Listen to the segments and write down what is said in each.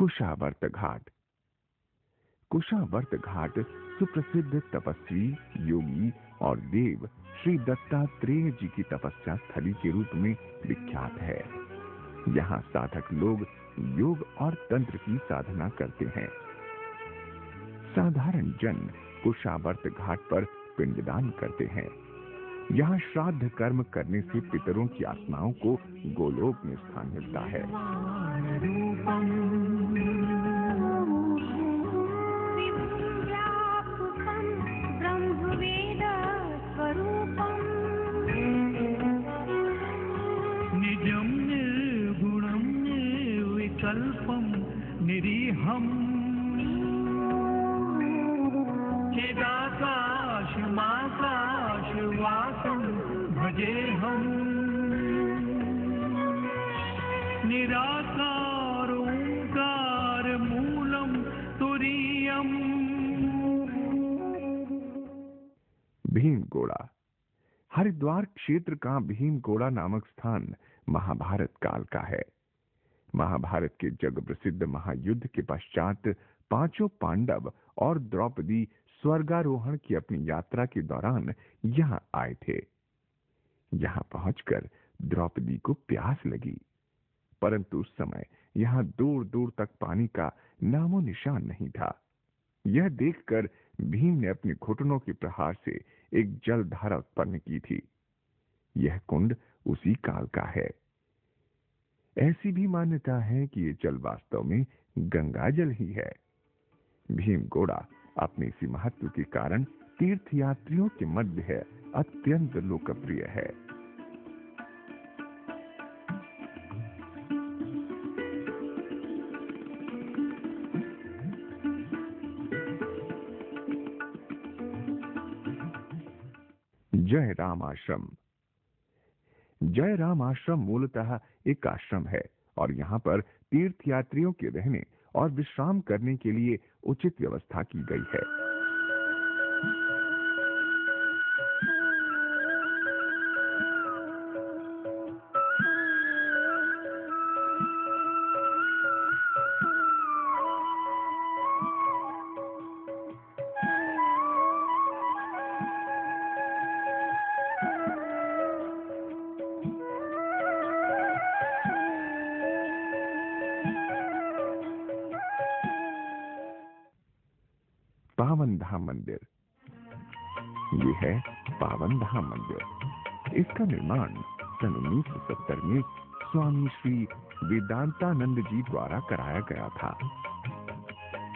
कुशावर्त घाट। कुशावर्त घाट सुप्रसिद्ध तपस्वी, योगी और देव श्री दत्तात्रेय जी की तपस्या स्थली के रूप में विख्यात है। यहाँ साधक लोग योग और तंत्र की साधना करते हैं। साधारण जन कुशावर्त घाट पर पिंडदान करते हैं। यहाँ श्राद्ध कर्म करने से पितरों की आत्माओं को गोलोक में स्थान मिलता है। निजम निर्गुणम निर्विकल्पम निरीहम चिदाकाश माकाश वासम भजेहम निराकार ओंकार मूलम तुरीयम। भीमगोड़ा। हरिद्वार क्षेत्र का भीमगोड़ा नामक स्थान महाभारत काल का है। महाभारत के जग प्रसिद्ध महायुद्ध के पश्चात पांचों पांडव और द्रौपदी स्वर्गारोहण की अपनी यात्रा के दौरान यहाँ आए थे। यहाँ पहुंचकर द्रौपदी को प्यास लगी, परंतु उस समय यहाँ दूर दूर तक पानी का नामो निशान नहीं था। यह देखकर भीम ने अपने घुटनों के प्रहार से एक जलधारा उत्पन्न की थी। यह कुंड उसी काल का है। ऐसी भी मान्यता है कि यह जल वास्तव में गंगा जल ही है। भीमगोड़ा अपने इसी महत्व के कारण तीर्थयात्रियों के मध्य अत्यंत लोकप्रिय है। जय राम आश्रम। जय राम आश्रम मूलतः एक आश्रम है और यहाँ पर तीर्थयात्रियों के रहने और विश्राम करने के लिए उचित व्यवस्था की गई है। पावन धाम मंदिर। ये है पावन धाम मंदिर। इसका निर्माण सन 1970 में स्वामी श्री वेदांतानंद जी द्वारा कराया गया था।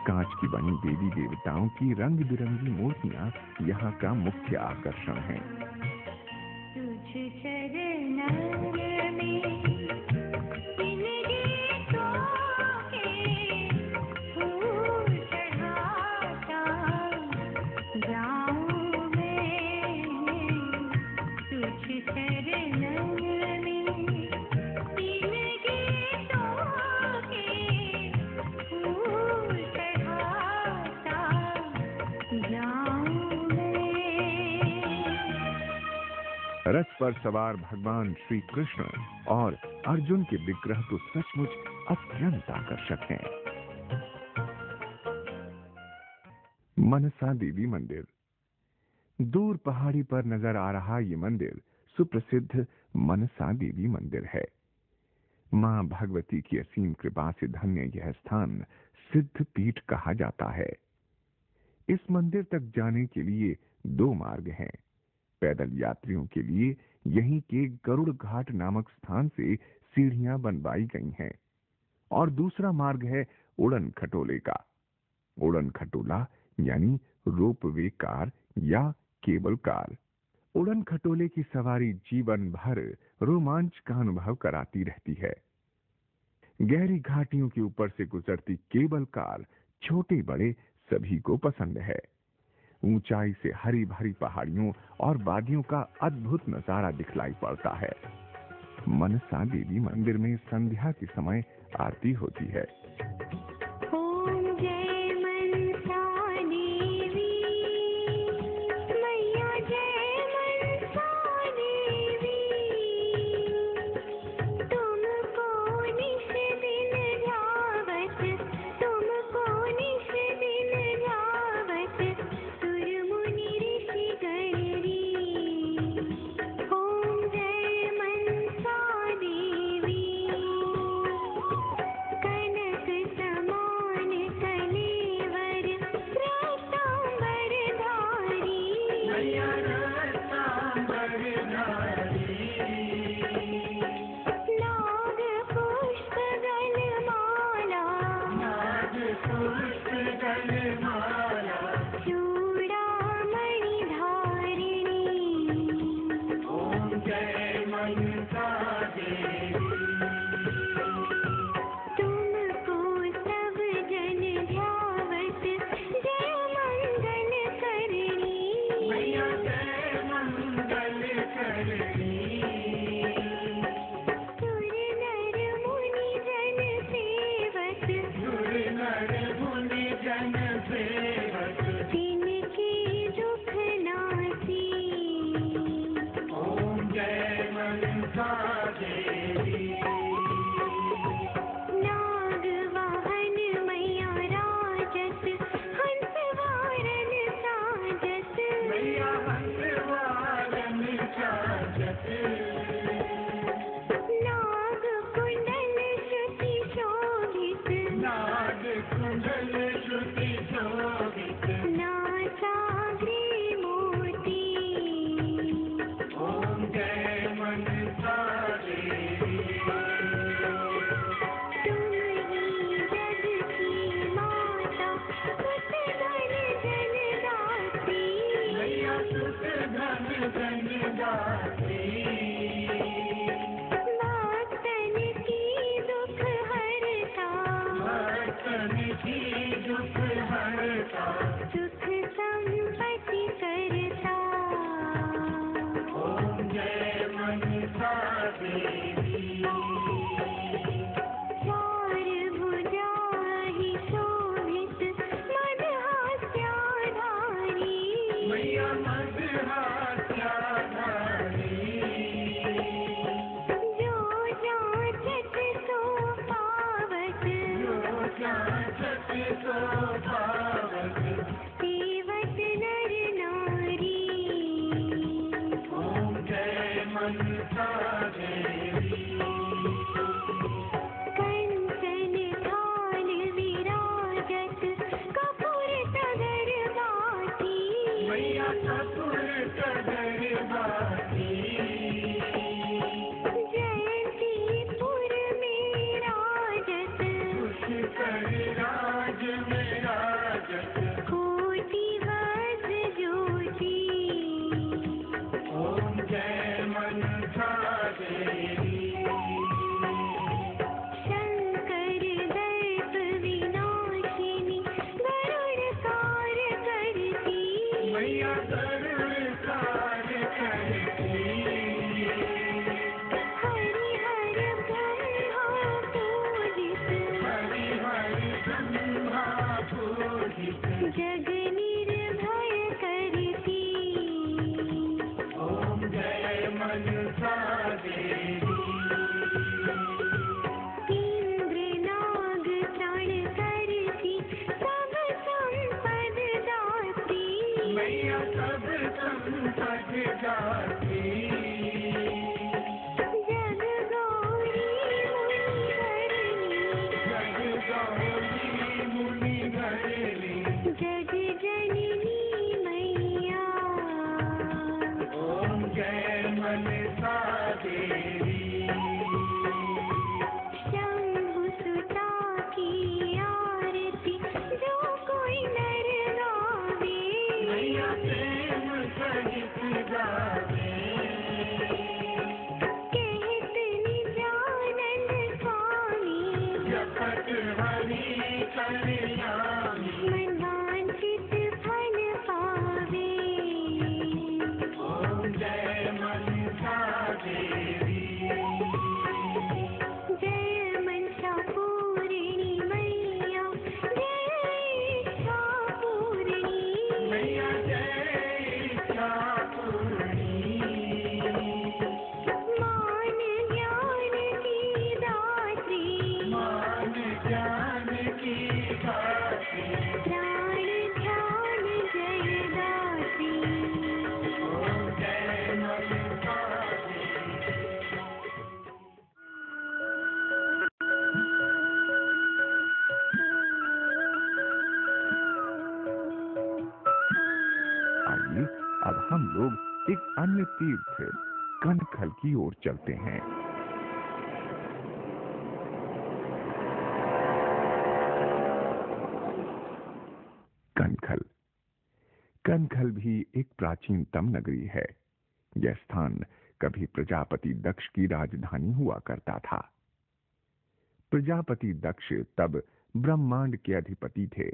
कांच की बनी देवी देवताओं की रंग बिरंगी मूर्तियां यहाँ का मुख्य आकर्षण हैं। रथ पर सवार भगवान श्री कृष्ण और अर्जुन के विग्रह तो सचमुच अत्यंत आकर्षक हैं। मनसा देवी मंदिर। दूर पहाड़ी पर नजर आ रहा ये मंदिर सुप्रसिद्ध मनसा देवी मंदिर है। मां भगवती की असीम कृपा से धन्य यह स्थान सिद्ध पीठ कहा जाता है। इस मंदिर तक जाने के लिए दो मार्ग हैं। पैदल यात्रियों के लिए यहीं के गरुड़ घाट नामक स्थान से सीढ़ियां बनवाई गई हैं और दूसरा मार्ग है उड़न खटोले का। उड़न खटोला यानी रोपवे कार या केबल कार। उड़न खटोले की सवारी जीवन भर रोमांच का अनुभव कराती रहती है। गहरी घाटियों के ऊपर से गुजरती केबल कार छोटे बड़े सभी को पसंद है। ऊंचाई से हरी भरी पहाड़ियों और वादियों का अद्भुत नजारा दिखलाई पड़ता है। मनसा देवी मंदिर में संध्या के समय आरती होती है। अब हम लोग एक अन्य तीर्थ कनखल की ओर चलते हैं। कनखल। कनखल भी एक प्राचीनतम नगरी है। यह स्थान कभी प्रजापति दक्ष की राजधानी हुआ करता था। प्रजापति दक्ष तब ब्रह्मांड के अधिपति थे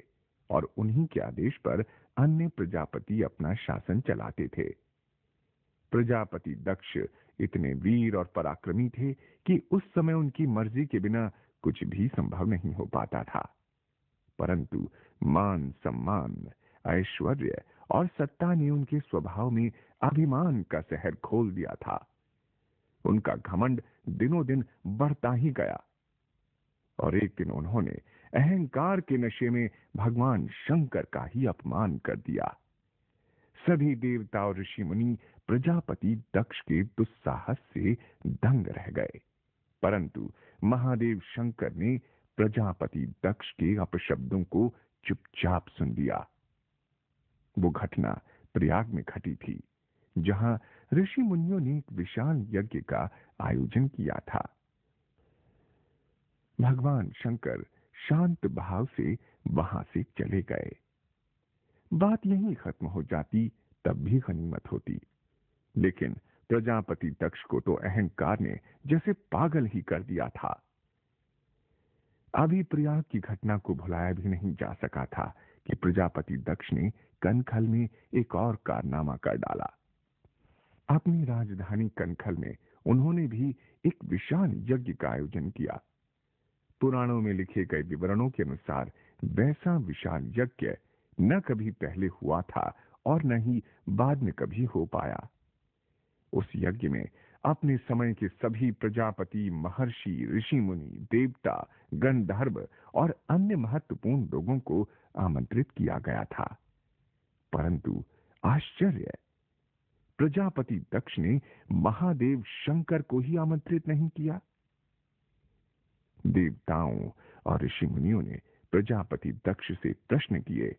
और उन्हीं के आदेश पर अन्य प्रजापति अपना शासन चलाते थे। प्रजापति दक्ष इतने वीर और पराक्रमी थे कि उस समय उनकी मर्जी के बिना कुछ भी संभव नहीं हो पाता था। परंतु मान सम्मान, ऐश्वर्य और सत्ता ने उनके स्वभाव में अभिमान का सहर खोल दिया था। उनका घमंड दिनों दिन बढ़ता ही गया और एक दिन उन्होंने अहंकार के नशे में भगवान शंकर का ही अपमान कर दिया। सभी देवता और ऋषि मुनि प्रजापति दक्ष के दुस्साहस से दंग रह गए, परंतु महादेव शंकर ने प्रजापति दक्ष के अपशब्दों को चुपचाप सुन लिया। वो घटना प्रयाग में घटी थी, जहां ऋषि मुनियों ने एक विशाल यज्ञ का आयोजन किया था। भगवान शंकर शांत भाव से वहां से चले गए। बात यहीं खत्म हो जाती तब भी गनीमत होती, लेकिन प्रजापति दक्ष को तो अहंकार ने जैसे पागल ही कर दिया था। अभी प्रयाग की घटना को भुलाया भी नहीं जा सका था कि प्रजापति दक्ष ने कनखल में एक और कारनामा कर डाला। अपनी राजधानी कनखल में उन्होंने भी एक विशाल यज्ञ का आयोजन किया। पुराणों में लिखे गए विवरणों के अनुसार वैसा विशाल यज्ञ न कभी पहले हुआ था और न ही बाद में कभी हो पाया। उस यज्ञ में अपने समय के सभी प्रजापति, महर्षि, ऋषि मुनि, देवता, गंधर्व और अन्य महत्वपूर्ण लोगों को आमंत्रित किया गया था। परंतु आश्चर्य, प्रजापति दक्ष ने महादेव शंकर को ही आमंत्रित नहीं किया। देवताओं और ऋषि मुनियों ने प्रजापति दक्ष से प्रश्न किए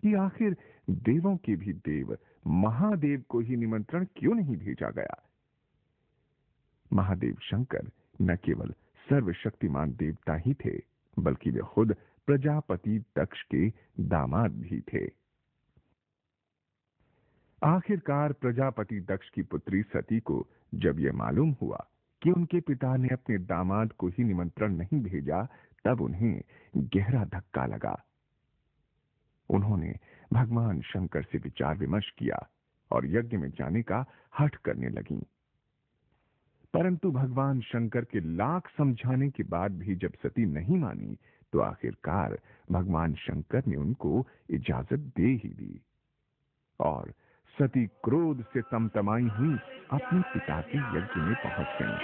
कि आखिर देवों के भी देव महादेव को ही निमंत्रण क्यों नहीं भेजा गया। महादेव शंकर न केवल सर्वशक्तिमान देवता ही थे, बल्कि वे खुद प्रजापति दक्ष के दामाद भी थे। आखिरकार प्रजापति दक्ष की पुत्री सती को जब यह मालूम हुआ कि उनके पिता ने अपने दामाद को ही निमंत्रण नहीं भेजा, तब उन्हें गहरा धक्का लगा। उन्होंने भगवान शंकर से विचार विमर्श किया और यज्ञ में जाने का हठ करने लगीं। परंतु भगवान शंकर के लाख समझाने के बाद भी जब सती नहीं मानी, तो आखिरकार भगवान शंकर ने उनको इजाजत दे ही दी और सती क्रोध से तमतमाई हुई अपने पिता के यज्ञ में पहुंच गई।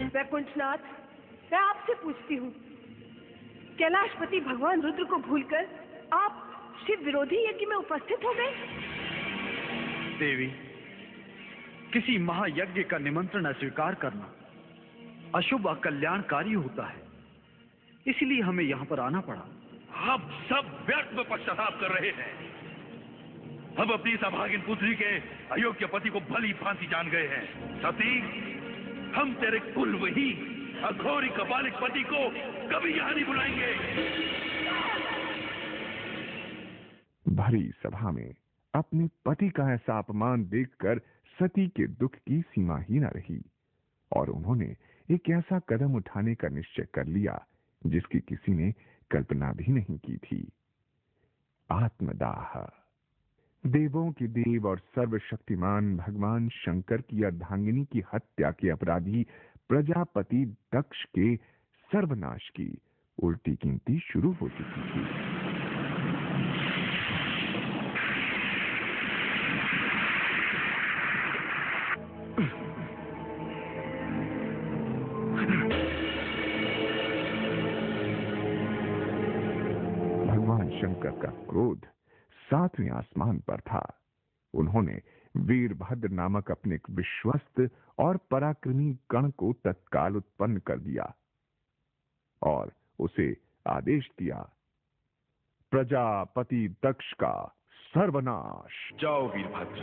वैकुंठनाथ, मैं आपसे पूछती हूँ, कैलाशपति भगवान रुद्र को भूलकर आप शिव विरोधी यज्ञ में उपस्थित हो गए? देवी, किसी महायज्ञ का निमंत्रण अस्वीकार करना अशुभ अकल्याणकारी होता है, इसलिए हमें यहाँ पर आना पड़ा। आप सब व्यर्थ में पश्चाताप कर रहे हैं। हम अपनी सभागिन पुत्री के अयोग्य पति को भली भांति जान गए हैं। सती, हम तेरे कुलवही अघोरी कपालिक पति को कभी यहाँ नहीं बुलाएंगे। भरी सभा में अपने पति का ऐसा अपमान देखकर सती के दुख की सीमा ही न रही और उन्होंने एक ऐसा कदम उठाने का निश्चय कर लिया जिसकी किसी ने कल्पना भी नहीं की थी। आत्मदाह। देवों के देव और सर्वशक्तिमान भगवान शंकर की अर्धांगिनी की हत्या के अपराधी प्रजापति दक्ष के सर्वनाश की उल्टी गिनती शुरू हो चुकी थी। भगवान शंकर का क्रोध 7वें आसमान पर था। उन्होंने वीरभद्र नामक अपने एक विश्वस्त और पराक्रमी गण को तत्काल उत्पन्न कर दिया और उसे आदेश दिया, प्रजापति दक्ष का सर्वनाश। जाओ वीरभद्र,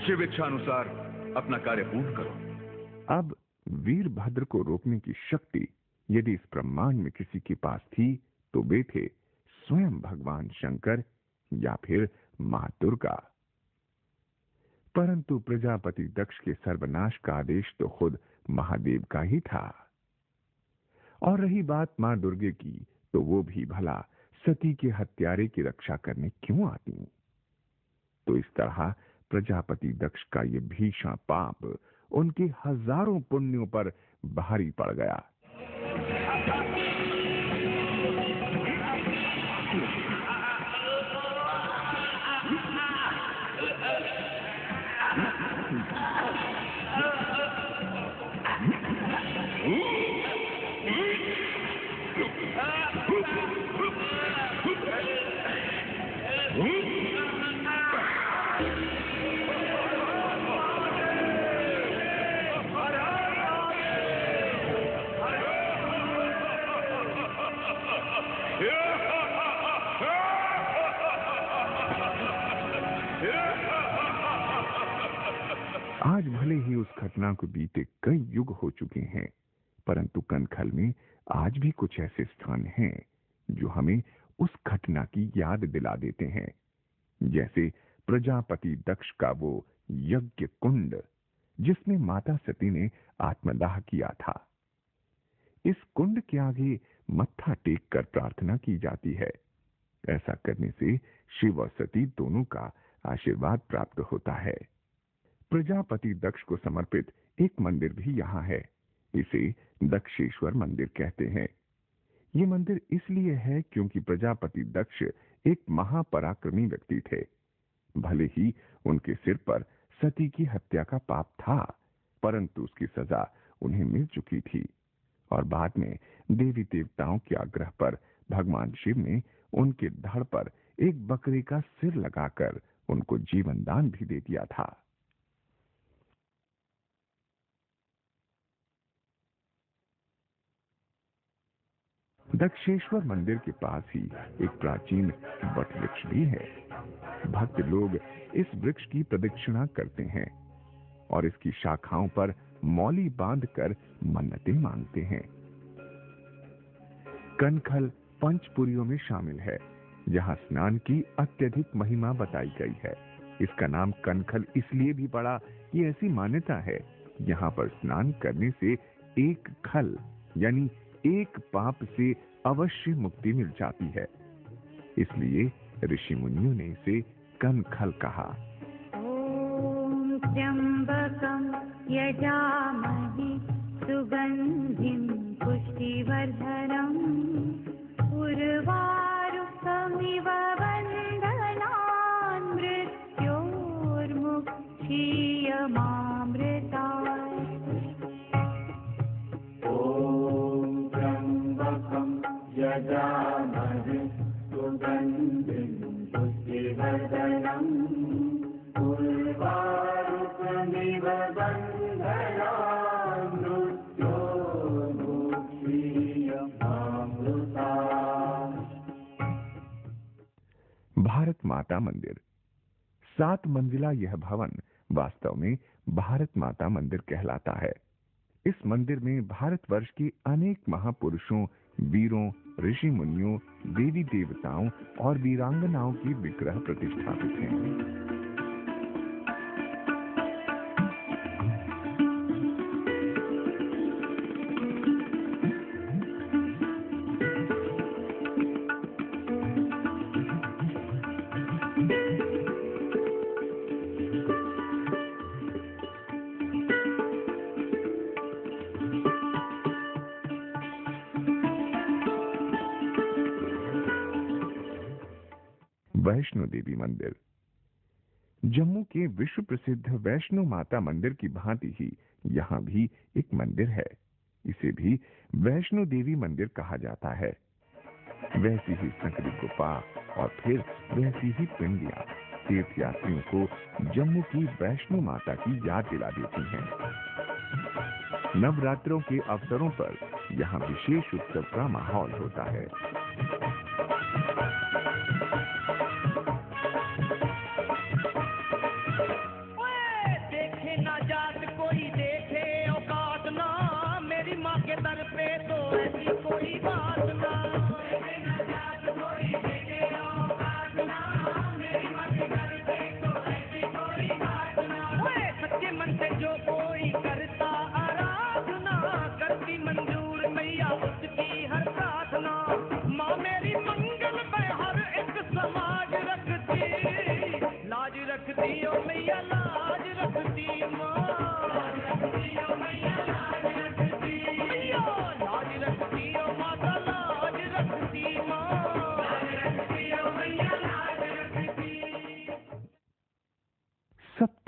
शिव इच्छानुसार अपना कार्य पूर्ण करो। अब वीरभद्र को रोकने की शक्ति यदि इस ब्रह्मांड में किसी के पास थी तो वे थे स्वयं भगवान शंकर या फिर मां दुर्गा। परंतु प्रजापति दक्ष के सर्वनाश का आदेश तो खुद महादेव का ही था। और रही बात मां दुर्गे की, तो वो भी भला सती के हत्यारे की रक्षा करने क्यों आती? तो इस तरह प्रजापति दक्ष का ये भीषण पाप उनके हजारों पुण्यों पर भारी पड़ गया। आज भले ही उस घटना को बीते कई युग हो चुके हैं, परंतु कनखल में आज भी कुछ ऐसे स्थान हैं जो हमें उस घटना की याद दिला देते हैं। जैसे प्रजापति दक्ष का वो यज्ञ कुंड जिसमें माता सती ने आत्मदाह किया था। इस कुंड के आगे मत्था टेक कर प्रार्थना की जाती है। ऐसा करने से शिव और सती दोनों का आशीर्वाद प्राप्त होता है। प्रजापति दक्ष को समर्पित एक मंदिर भी यहाँ है। इसे दक्षेश्वर मंदिर कहते हैं। ये मंदिर इसलिए है क्योंकि प्रजापति दक्ष एक महापराक्रमी व्यक्ति थे। भले ही उनके सिर पर सती की हत्या का पाप था, परंतु उसकी सजा उन्हें मिल चुकी थी और बाद में देवी देवताओं के आग्रह पर भगवान शिव ने उनके धड़ पर एक बकरे का सिर लगाकर उनको जीवन दान भी दे दिया था। दक्षेश्वर मंदिर के पास ही एक प्राचीन वट वृक्ष भी है। भक्त लोग इस वृक्ष की प्रदक्षिणा करते हैं और इसकी शाखाओं पर मौली बांधकर मन्नतें मांगते हैं। कनखल पंचपुरियों में शामिल है, जहां स्नान की अत्यधिक महिमा बताई गई है। इसका नाम कनखल इसलिए भी पड़ा कि ऐसी मान्यता है, यहाँ पर स्नान करने से एक खल यानी एक पाप से अवश्य मुक्ति मिल जाती है। इसलिए ऋषि मुनियों ने इसे कनखल कहा। ओम त्र्यंबकं यजामहे सुगंधिं पुष्टिवर्धनम् उर्वारुकमिव बन्धनान् मृत्योर्मुक्षीयमामृतात्। ओम त्र्यंबकं यजामहे सुगंधिं पुष्टिवर्धनम् उर्वारुकमिव बन्धनान् मृत्योर्मुक्षीयमामृतात्। भारत माता मंदिर। 7 मंजिला यह भवन वास्तव में भारत माता मंदिर कहलाता है। इस मंदिर में भारतवर्ष के अनेक महापुरुषों, वीरों, ऋषि मुनियों, देवी देवताओं और वीरांगनाओं की विग्रह प्रतिष्ठापित हैं। वैष्णो देवी मंदिर। जम्मू के विश्व प्रसिद्ध वैष्णो माता मंदिर की भांति ही यहाँ भी एक मंदिर है। इसे भी वैष्णो देवी मंदिर कहा जाता है। वैसी ही संकरी गुफा और फिर वैसी ही पिंडियां तीर्थयात्रियों को जम्मू की वैष्णो माता की याद दिला देती हैं। नवरात्रों के अवसरों पर यहाँ विशेष उत्सव का माहौल होता है। कोई देखे औकात ना, मेरी माँ के दर पे तो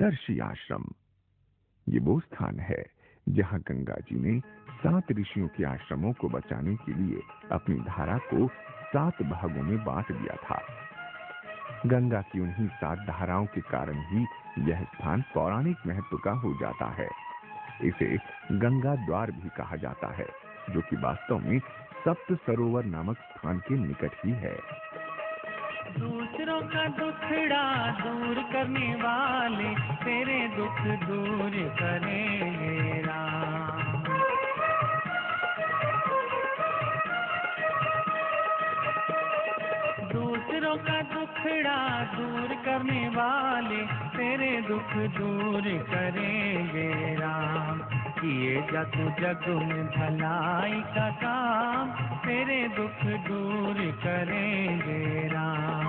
सप्तर्षि आश्रम। ये वो स्थान है जहां गंगा जी ने 7 ऋषियों के आश्रमों को बचाने के लिए अपनी धारा को 7 भागों में बांट दिया था। गंगा की उन्हीं 7 धाराओं के कारण ही यह स्थान पौराणिक महत्व का हो जाता है। इसे गंगा द्वार भी कहा जाता है, जो कि वास्तव में सप्त सरोवर नामक स्थान के निकट ही है। दूसरों का दुखड़ा दूर करने वाले तेरे दुख दूर करेंगे राम। दूसरों का दुखड़ा दूर करने वाले तेरे दुख दूर करेंगे राम। किए जा तू जग में भलाई का काम, तेरे दुख दूर करेंगे राम।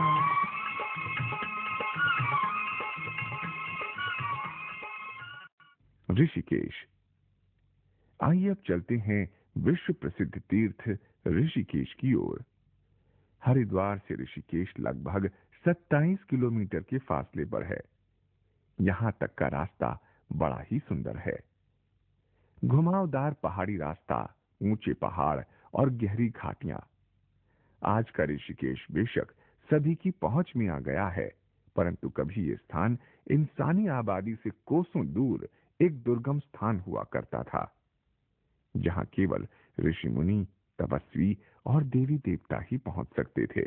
ऋषिकेश। आइए अब चलते हैं विश्व प्रसिद्ध तीर्थ ऋषिकेश की ओर। हरिद्वार से ऋषिकेश लगभग 27 किलोमीटर के फासले पर है। यहां तक का रास्ता बड़ा ही सुंदर है। घुमावदार पहाड़ी रास्ता, ऊंचे पहाड़ और गहरी घाटियां। आज का ऋषिकेश बेशक सभी की पहुंच में आ गया है, परंतु कभी ये स्थान इंसानी आबादी से कोसों दूर एक दुर्गम स्थान हुआ करता था, जहां केवल ऋषि मुनि, तपस्वी और देवी देवता ही पहुंच सकते थे।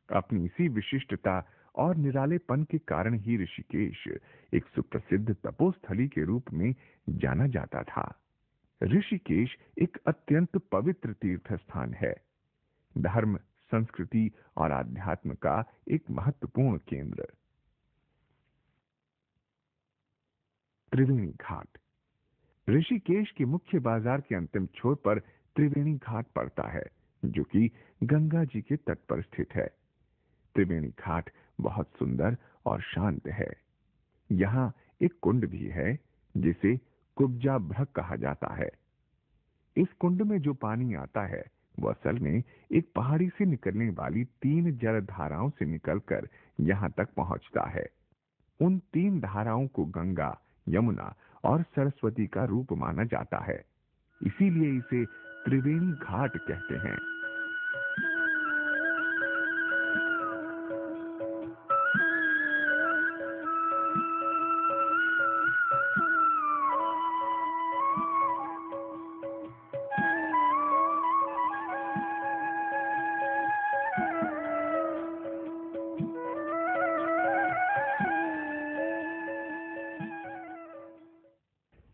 अपनी इसी विशिष्टता और निरालेपन के कारण ही ऋषिकेश एक सुप्रसिद्ध तपोस्थली के रूप में जाना जाता था। ऋषिकेश एक अत्यंत पवित्र तीर्थ स्थान है, धर्म, संस्कृति और आध्यात्म का एक महत्वपूर्ण केंद्र। त्रिवेणी घाट। ऋषिकेश के मुख्य बाजार के अंतिम छोर पर त्रिवेणी घाट पड़ता है, जो कि गंगा जी के तट पर स्थित है। त्रिवेणी घाट बहुत सुंदर और शांत है। यहाँ एक कुंड भी है, जिसे कुब्जा भ्रक कहा जाता है। इस कुंड में जो पानी आता है, वह असल में एक पहाड़ी से निकलने वाली 3 जल धाराओं से निकलकर यहाँ तक पहुंचता है। उन 3 धाराओं को गंगा, यमुना और सरस्वती का रूप माना जाता है, इसीलिए इसे त्रिवेणी घाट कहते हैं।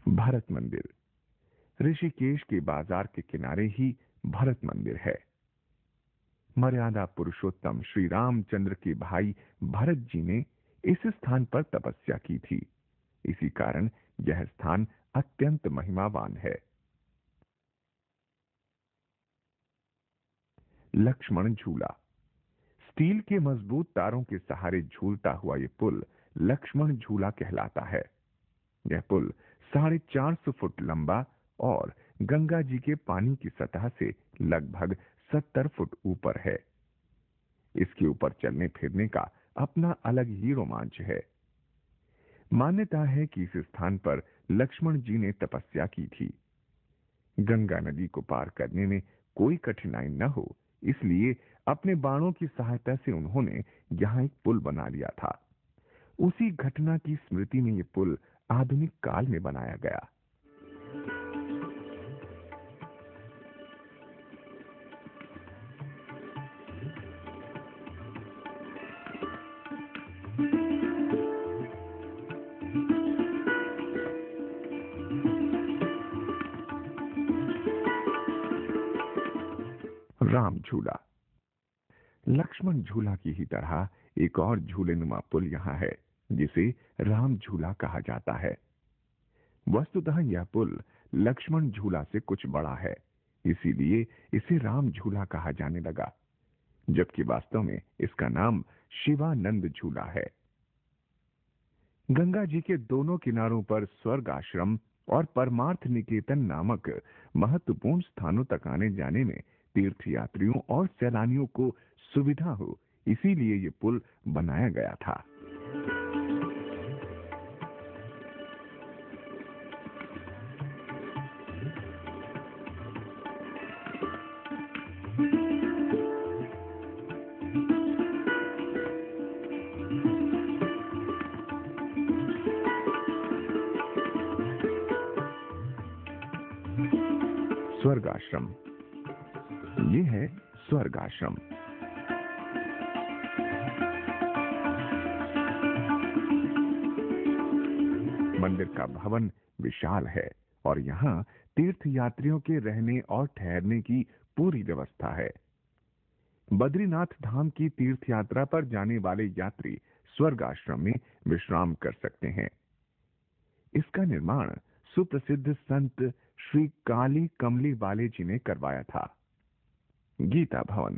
भरत मंदिर। ऋषिकेश के बाजार के किनारे ही भरत मंदिर है। मर्यादा पुरुषोत्तम श्री रामचंद्र के भाई भरत जी ने इस स्थान पर तपस्या की थी। इसी कारण यह स्थान अत्यंत महिमावान है। लक्ष्मण झूला। स्टील के मजबूत तारों के सहारे झूलता हुआ यह पुल लक्ष्मण झूला कहलाता है। यह पुल 450 फुट लंबा और गंगा जी के पानी की सतह से लगभग 70 फुट ऊपर है। इसके ऊपर चलने फिरने का अपना अलग ही रोमांच है। मान्यता है कि इस स्थान पर लक्ष्मण जी ने तपस्या की थी। गंगा नदी को पार करने में कोई कठिनाई न हो, इसलिए अपने बाणों की सहायता से उन्होंने यहां एक पुल बना लिया था। उसी घटना की स्मृति में यह पुल आधुनिक काल में बनाया गया। राम झूला। लक्ष्मण झूला की ही तरह एक और झूलेनुमा पुल यहाँ है, जिसे राम झूला कहा जाता है। वस्तुतः यह पुल लक्ष्मण झूला से कुछ बड़ा है, इसीलिए इसे राम झूला कहा जाने लगा, जबकि वास्तव में इसका नाम शिवानंद झूला है। गंगा जी के दोनों किनारों पर स्वर्ग आश्रम और परमार्थ निकेतन नामक महत्वपूर्ण स्थानों तक आने जाने में तीर्थयात्रियों और सैलानियों को सुविधा हो, इसीलिए ये पुल बनाया गया था। स्वर्गाश्रम। ये है स्वर्गाश्रम। मंदिर का भवन विशाल है और यहाँ तीर्थ यात्रियों के रहने और ठहरने की पूरी व्यवस्था है। बद्रीनाथ धाम की तीर्थ यात्रा पर जाने वाले यात्री स्वर्गाश्रम में विश्राम कर सकते हैं। इसका निर्माण सुप्रसिद्ध संत श्री काली कमली वाले जी ने करवाया था। गीता भवन।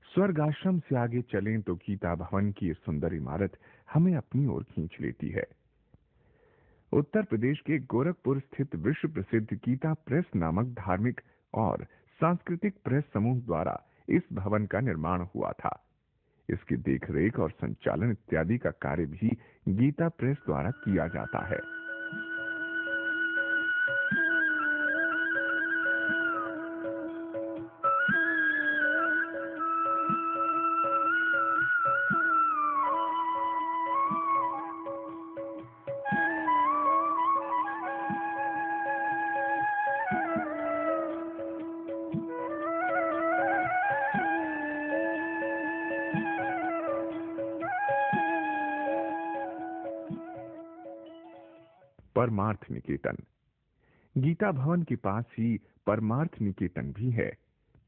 स्वर्गाश्रम से आगे चलें तो गीता भवन की सुंदर इमारत हमें अपनी ओर खींच लेती है। उत्तर प्रदेश के गोरखपुर स्थित विश्व प्रसिद्ध गीता प्रेस नामक धार्मिक और सांस्कृतिक प्रेस समूह द्वारा इस भवन का निर्माण हुआ था। इसकी देखरेख और संचालन इत्यादि का कार्य भी गीता प्रेस द्वारा किया जाता है। परमार्थ निकेतन। गीता भवन के पास ही परमार्थ निकेतन भी है।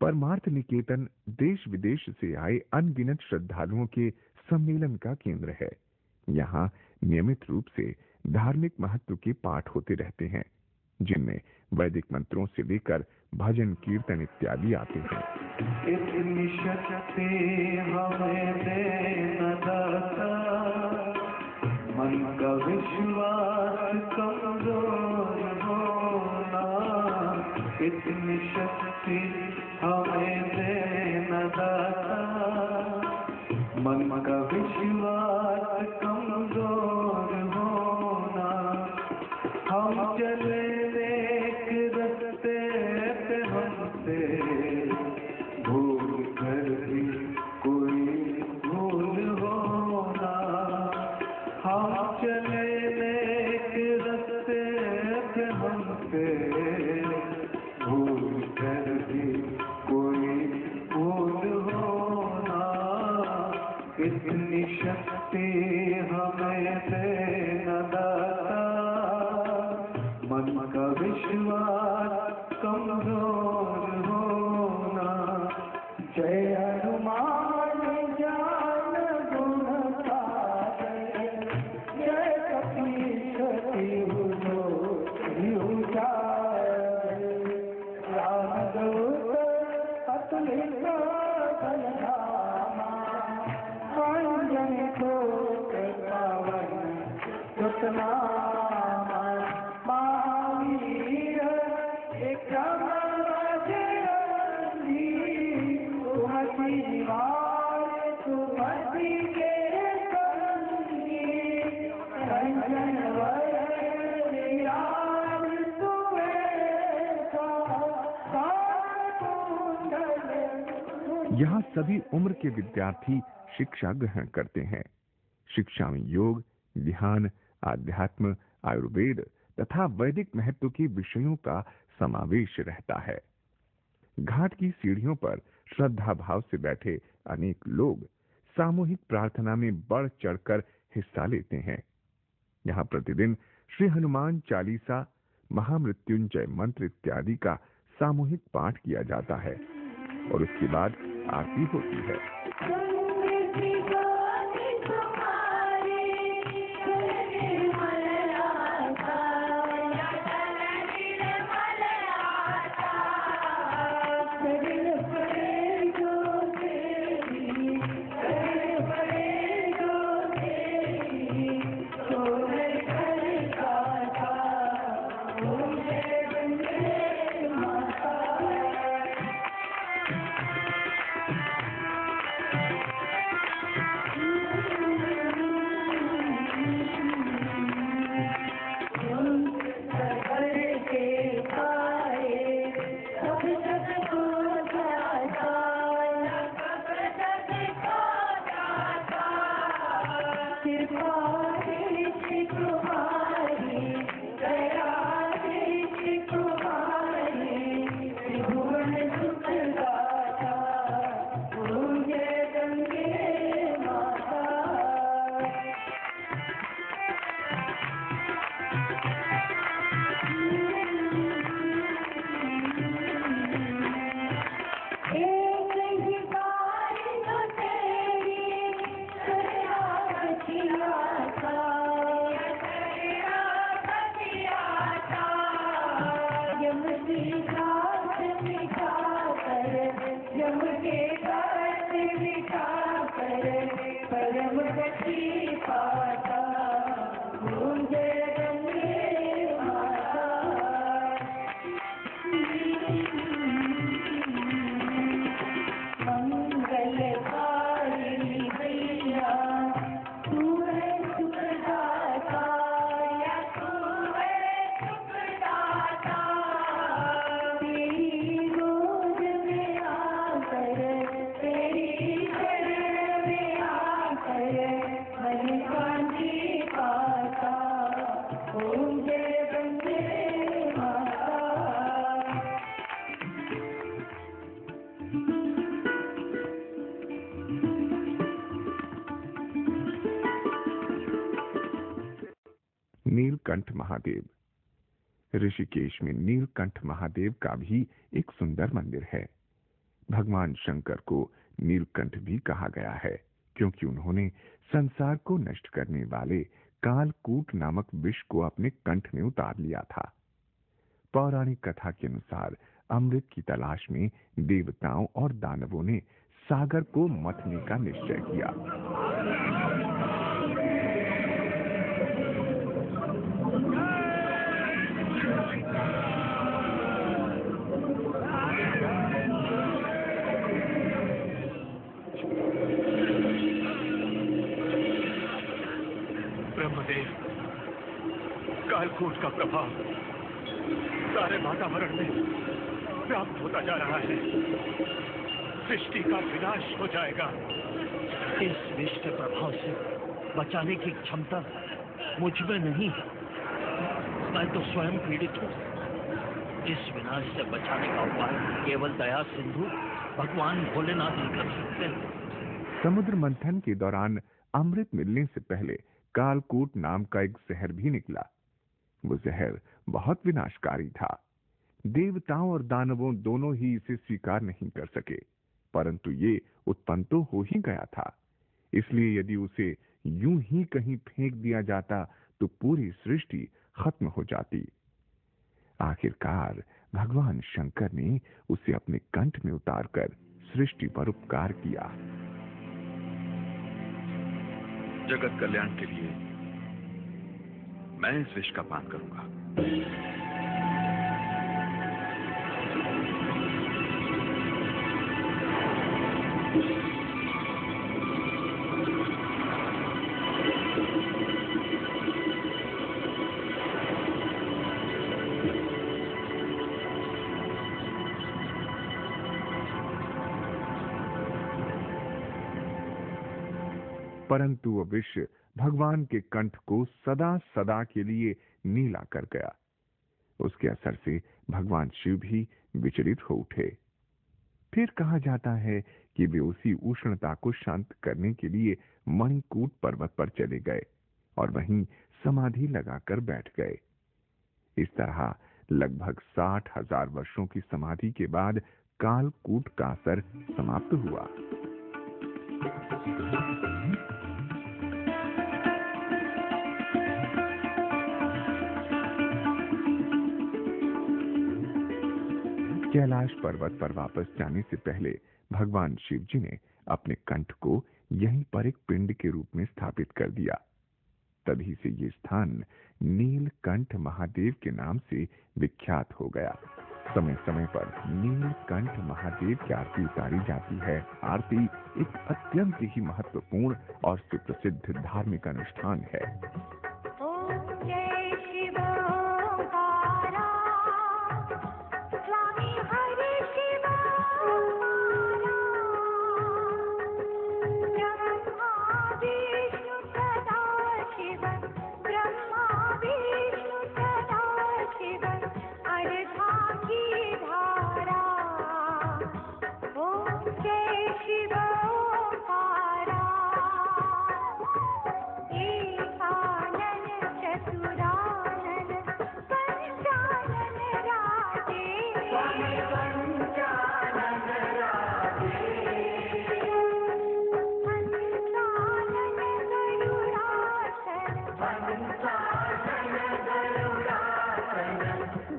परमार्थ निकेतन देश विदेश से आए अनगिनत श्रद्धालुओं के सम्मेलन का केंद्र है। यहाँ नियमित रूप से धार्मिक महत्व के पाठ होते रहते हैं, जिनमें वैदिक मंत्रों से लेकर भजन कीर्तन इत्यादि आते हैं। इतनी शक्ति हमें देना दाता, मन का विश्वास कमजोर होना। इतनी शक्ति हमें देना दाता, मन का विश्वास कमजोर होना। हम चले एक रास्ते पे हमसे भूल कर भी कोई भूल होना। हम चले एक रास्ते पे हमसे भूल कर भी कोई भूल होना। इतनी शक्ति हमें देना दाता, मन का विश्वास कमजोर होना। जय हनुमान ज्ञान गुण सागर, जय कपीशति हुलो उजागर। रामदूत अतुलित बलधामा, अंजन कोट पावन सुतनामा। महावीर विक्रम बजरंगी, सुमति निवार सुमति के संगी। रंजन वरण निराल सुवेशा, यहाँ सभी उम्र के विद्यार्थी शिक्षा ग्रहण करते हैं। शिक्षा में योग, ध्यान, आध्यात्म, आयुर्वेद तथा वैदिक महत्व के विषयों का समावेश रहता है। घाट की सीढ़ियों पर श्रद्धा भाव से बैठे अनेक लोग सामूहिक प्रार्थना में बढ़ चढ़कर हिस्सा लेते हैं। यहाँ प्रतिदिन श्री हनुमान चालीसा, महामृत्युंजय मंत्र इत्यादि का सामूहिक पाठ किया जाता है और उसके बाद आरती होती है। नीलकंठ महादेव। ऋषिकेश में नीलकंठ महादेव का भी एक सुंदर मंदिर है। भगवान शंकर को नीलकंठ भी कहा गया है क्योंकि उन्होंने संसार को नष्ट करने वाले कालकूट नामक विष को अपने कंठ में उतार लिया था। पौराणिक कथा के अनुसार अमृत की तलाश में देवताओं और दानवों ने सागर को मथने का निश्चय किया। ब्रह्मदेव, कालकूट का प्रभाव सारे वातावरण में व्याप्त होता जा रहा है। सृष्टि का विनाश हो जाएगा। इस विष के प्रभाव से बचाने की क्षमता मुझ में नहीं है। मैं तो स्वयं पीड़ित हूँ। इस विनाश से बचाने का उपाय केवल दया सिंधु भगवान भोलेनाथ ही कर सकते हैं। समुद्र मंथन के दौरान अमृत मिलने से पहले कालकूट नाम का एक जहर भी निकला। वो जहर बहुत विनाशकारी था। देवताओं और दानवों दोनों ही इसे स्वीकार नहीं कर सके, परंतु ये उत्पन्न तो हो ही गया था। इसलिए यदि उसे यूं ही कहीं फेंक दिया जाता तो पूरी सृष्टि खत्म हो जाती। आखिरकार भगवान शंकर ने उसे अपने कंठ में उतारकर सृष्टि पर उपकार किया। जगत कल्याण के लिए मैं इस विष का पान करूंगा। परंतु वह विष भगवान के कंठ को सदा सदा के लिए नीला कर गया। उसके असर से भगवान शिव भी विचलित हो उठे। फिर कहा जाता है कि वे उसी उष्णता को शांत करने के लिए मणिकूट पर्वत पर चले गए और वहीं समाधि लगाकर बैठ गए। इस तरह लगभग 60,000 वर्षों की समाधि के बाद कालकूट का असर समाप्त हुआ। कैलाश पर्वत पर वापस जाने से पहले भगवान शिव जी ने अपने कंठ को यहीं पर एक पिंड के रूप में स्थापित कर दिया। तभी से ये स्थान नीलकंठ महादेव के नाम से विख्यात हो गया। समय समय पर नीलकंठ महादेव की आरती उतारी जाती है। आरती एक अत्यंत ही महत्वपूर्ण और सुप्रसिद्ध धार्मिक अनुष्ठान है।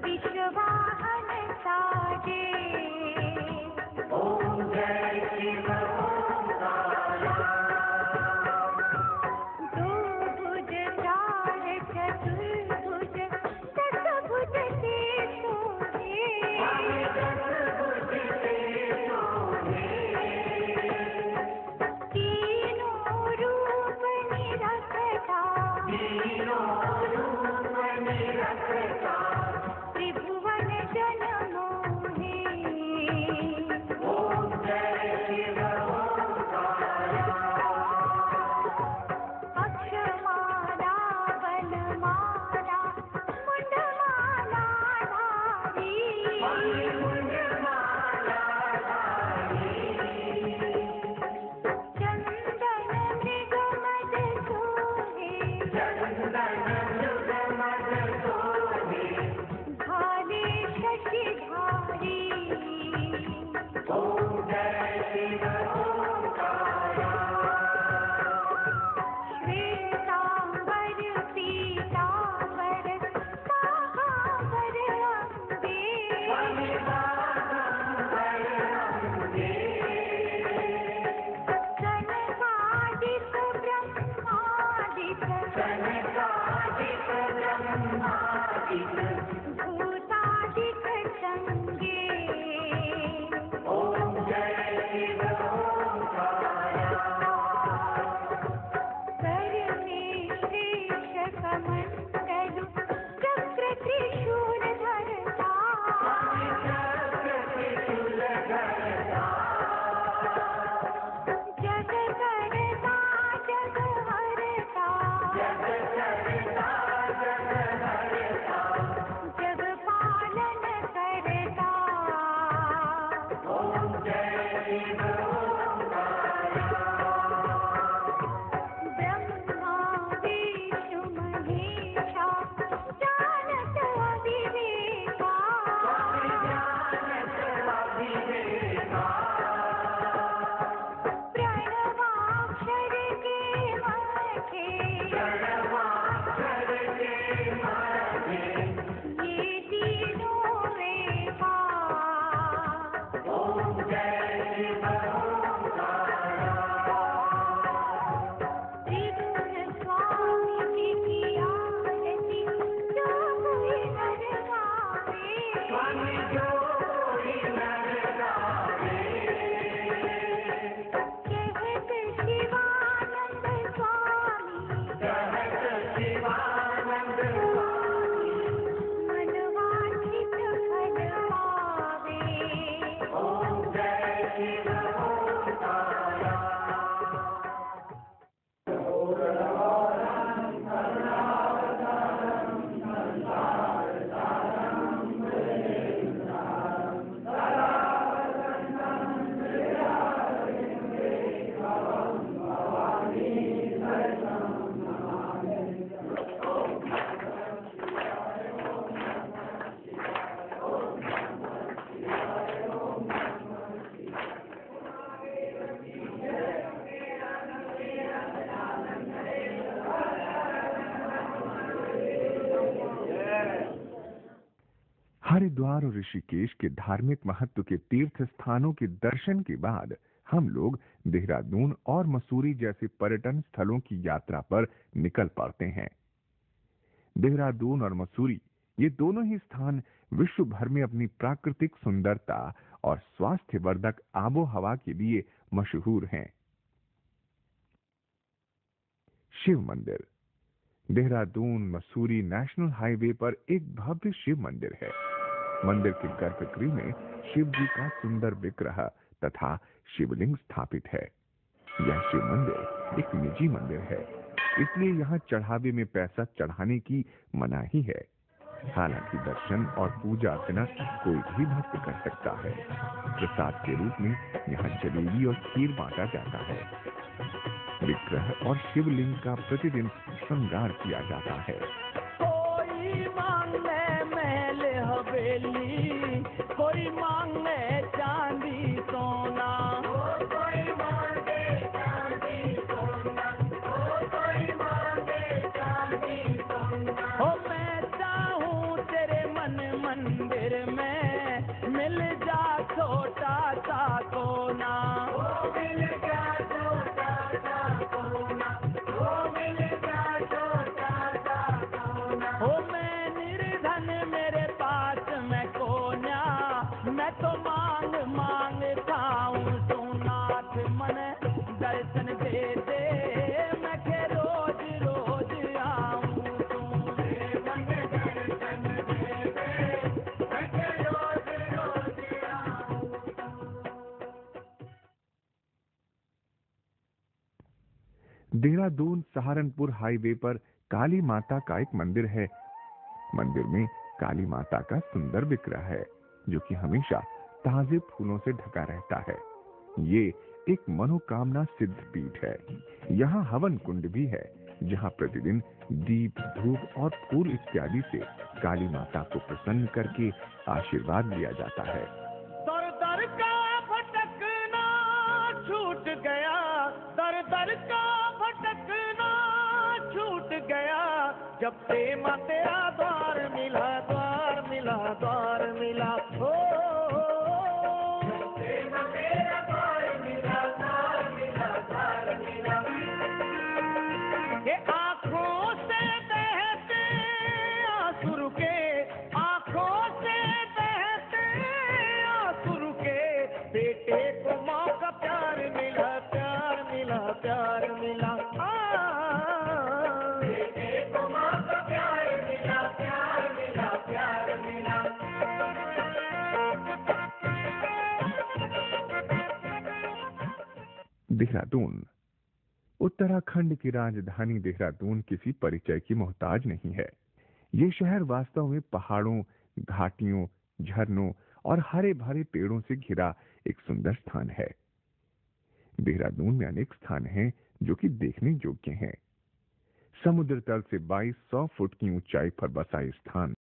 विश्ववाहन साजे। ओम जय शिव ओंकारा। दो भुज चार चतुर्भुज दस भुज से सोहे। तीनों रूप निरखता। त्रिभुवन जन मोहे। ओम जय शिव ओंकारा। अक्षमाला बलमाला मुंडमाला धारी। चंदन मृग मद सोहे। भाले शशिधारी। ओम जय शिव ओंकारा। श्वेतांबर पीतांबर महांबर अंगे। कनकादिक ब्रह्मादिक। भूतादिक संगे। ओम जय शिव ओंकारा। सर्वेश कमंडलु चक्र त्रिशूल धरता। जग करता जग हरता। जग पालन करता। ओम जय शिव ओंकारा। ब्रह्मा विष्णु महेशा जानत अविवेका। प्रणवाक्षर के मथे। ये तीनों वेदा। ओम जय शिव ओंकारा। त्रिगुण स्वामी की आरती जो कोई नर गावे। कहत शिवानंद स्वामी। मनवांछित फल पावे। ओम जय शिव ओंकारा। हरिद्वार और ऋषिकेश के धार्मिक महत्व के तीर्थ स्थानों के दर्शन के बाद हम लोग देहरादून और मसूरी जैसे पर्यटन स्थलों की यात्रा पर निकल पड़ते हैं। देहरादून और मसूरी ये दोनों ही स्थान विश्व भर में अपनी प्राकृतिक सुंदरता और स्वास्थ्यवर्धक आबो हवा के लिए मशहूर हैं। शिव मंदिर। देहरादून मसूरी नेशनल हाईवे पर एक भव्य शिव मंदिर है। मंदिर के गर्भगृह में शिव जी का सुंदर विग्रह तथा शिवलिंग स्थापित है। यह शिव मंदिर एक निजी मंदिर है, इसलिए यहाँ चढ़ावे में पैसा चढ़ाने की मनाही है। हालांकि दर्शन और पूजा अर्चना कोई भी भक्त कर सकता है। प्रसाद के रूप में यहाँ जलेबी और खीर बांटा जाता है। विग्रह और शिवलिंग का प्रतिदिन श्रृंगार किया जाता है। कोई मांगे महल हवेली, कोई मांगे चांदी सोना। कोई मांगे चांदी सोना, कोई मांगे चांदी सोना। मैं चाहूँ तेरे मन मंदिर में तो मांग मांग खाऊं सोनाथ मन दर्शन दे दे मैं के रोज रोज आऊं तू मन दर्शन दे दे मैं के रोज रोज आऊं। देहरादून सहारनपुर हाईवे पर काली माता का एक मंदिर है। मंदिर में काली माता का सुंदर विग्रह है जो कि हमेशा ताजे फूलों से ढका रहता है। ये एक मनोकामना सिद्ध पीठ है। यहाँ हवन कुंड भी है जहाँ प्रतिदिन दीप धूप और फूल इत्यादि से काली माता को प्रसन्न करके आशीर्वाद लिया जाता है। दर दर का भटकना छूट गया, दर दर का भटकना छूट गया, जब से माँ तेरा द्वार मिला, द्वार मिला, द्वार मिला। ओ जब से माँ तेरा द्वार मिला, द्वार मिला, द्वार मिला। ये आँखों से बहते आंसू रुके, आँखों से बहते आंसू रुके, बेटे को माँ का प्यार मिला, प्यार मिला, प्यार मिला। बेटे को माँ का प्यार मिला, प्यार मिला, प्यार मिला। देहरादून उत्तराखंड की राजधानी देहरादून किसी परिचय की मोहताज नहीं है। ये शहर वास्तव में पहाड़ों, घाटियों, झरनों और हरे भरे पेड़ों से घिरा एक सुंदर स्थान है। देहरादून में अनेक स्थान हैं जो कि देखने योग्य हैं। समुद्र तल से 2200 फुट की ऊंचाई पर बसा ये स्थान